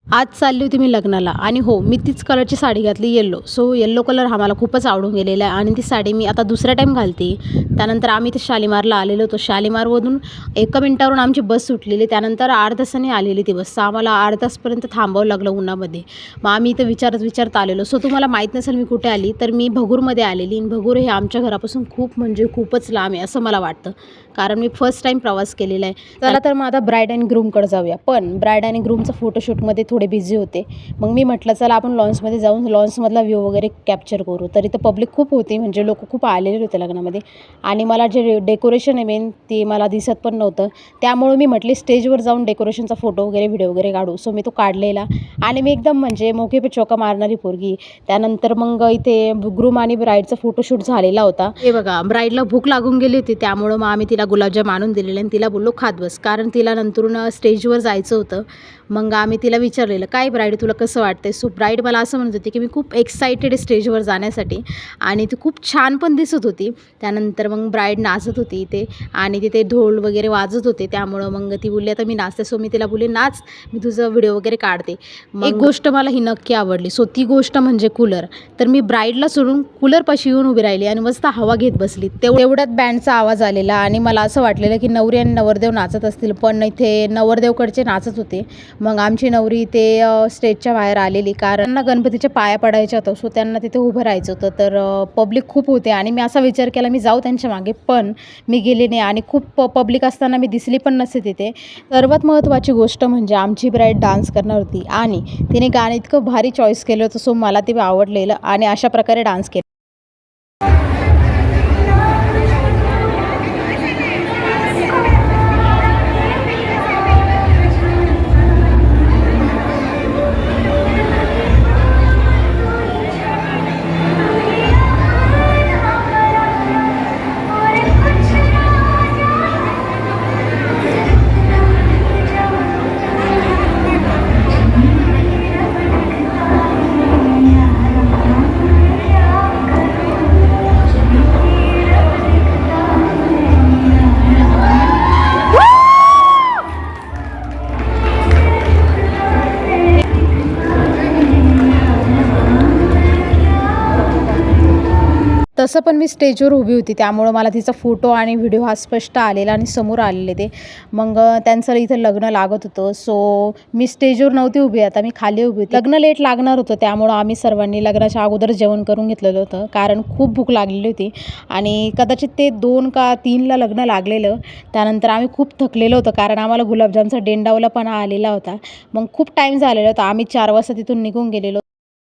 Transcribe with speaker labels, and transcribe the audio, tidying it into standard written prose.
Speaker 1: आज चालली होती मी लग्नाला आणि हो, मी तीच कलरची साडी घातली येल्लो. सो येल्लो कलर हा मला खूपच आवडून गेलेला आहे आणि ती साडी मी आता दुसऱ्या टाईम घालते. त्यानंतर आम्ही ते शालिमारला आलेलो होतो. शालिमारमधून एका मिनिटावरून आमची बस सुटलेली. त्यानंतर 8 तासांनी आलेली ती बस. आम्हाला 8 तासपर्यंत थांबावं लागलं उन्हामध्ये. मग आम्ही इथं विचारत आलेलो. सो तुम्हाला माहीत नसेल मी कुठे आली, तर मी भगूरमध्ये आलेली आणि भगूर हे आमच्या घरापासून खूप म्हणजे खूपच लांब आहे असं मला वाटतं. कारण मी फर्स्ट टाईम प्रवास केलेला आहे. चला तर मग आता ब्राईड अँड ग्रूमकडे जाऊया. पण ब्राईड आणि ग्रूमचं फोटोशूटमध्ये थोडे बिझी होते. मग मी म्हटलं चला आपण लॉन्समध्ये जाऊन लॉन्समधला व्ह्यू वगैरे कॅप्चर करू. तर इथं पब्लिक खूप होती, म्हणजे लोकं खूप आलेले होते लग्नामध्ये आणि मला जे डेकोरेशन आहे मेन ते मला दिसत पण नव्हतं. त्यामुळे मी म्हटले स्टेजवर जाऊन डेकोरेशनचा फोटो वगैरे व्हिडिओ वगैरे काढू. सो मी तो काढलेला आणि मी एकदम म्हणजे मौके पे चौका मारणारी पोरगी. त्यानंतर मग इथे ग्रूम आणि ब्राईडचा फोटोशूट झालेला होता. हे बघा, ब्राईडला भूक लागून गेली होती, त्यामुळं मग आम्ही तिला गुलाबजाम आणून दिलेले आणि तिला बोललो खात बस, कारण तिला नंतरून स्टेजवर जायचं होतं. मग आम्ही तिला विचारलेलं काय ब्राईड तुला कसं वाटतंय. सो ब्राईड मला असं म्हणत होती की मी खूप एक्सायटेड आहे स्टेजवर जाण्यासाठी आणि ती खूप छान पण दिसत होती. त्यानंतर मग ब्राईड नाचत होती इथे आणि तिथे ढोल वगैरे वाजत होते. त्यामुळं मग ती बोलली आता मी नाचते. सो मी तिला बोलले नाच, मी तुझं व्हिडिओ वगैरे काढते. एक गोष्ट मला ही नक्की आवडली. सो ती गोष्ट म्हणजे कूलर. तर मी ब्राईडला सोडून कूलरपाशी येऊन उभी राहिली आणि मस्त हवा घेत बसली. तेवढ्यात बँडचा आवाज आलेला आणि मला असं वाटलेलं की नवरी आणि नवरदेव नाचत असतील, पण इथे नवरदेवकडचे नाचत होते. मग आमची नवरी ते स्टेजच्या बाहेर आलेली, कारण त्यांना गणपतीच्या पाया पडायच्या होतं. सो त्यांना तिथे उभं राहायचं होतं. तर पब्लिक खूप होते आणि मी असा विचार केला मी जाऊ त्यांच्या मागे, पण मी गेले नाही आणि खूप पब्लिक असताना मी दिसली पण नसते तिथे. सर्वात महत्त्वाची गोष्ट म्हणजे आमची ब्राईड डान्स करणार होती आणि तिने गाणं इतकं भारी चॉईस केलं होतं. सो मला ते आवडलेलं आणि अशा प्रकारे डान्स केला. तसं पण मी स्टेजवर उभी होती, त्यामुळं मला तिचा फोटो आणि व्हिडिओ हा स्पष्ट आलेला आणि समोर आलेले ते. मग त्यांचं इथं लग्न लागत होतं. सो मी स्टेजवर नव्हती उभी, आता मी खाली उभी होती. लग्न लेट लागणार होतं, त्यामुळं आम्ही सर्वांनी लग्नाच्या अगोदर जेवण करून घेतलेलं होतं, कारण खूप भूक लागलेली होती आणि कदाचित ते 2 का 3ला लग्न लागलेलं. त्यानंतर आम्ही खूप थकलेलो होतो, कारण आम्हाला गुलाबजामचा डेंडावलापणा आलेला होता. मग खूप टाईम झालेला होता. आम्ही 4 वाजता तिथून निघून गेलेलो.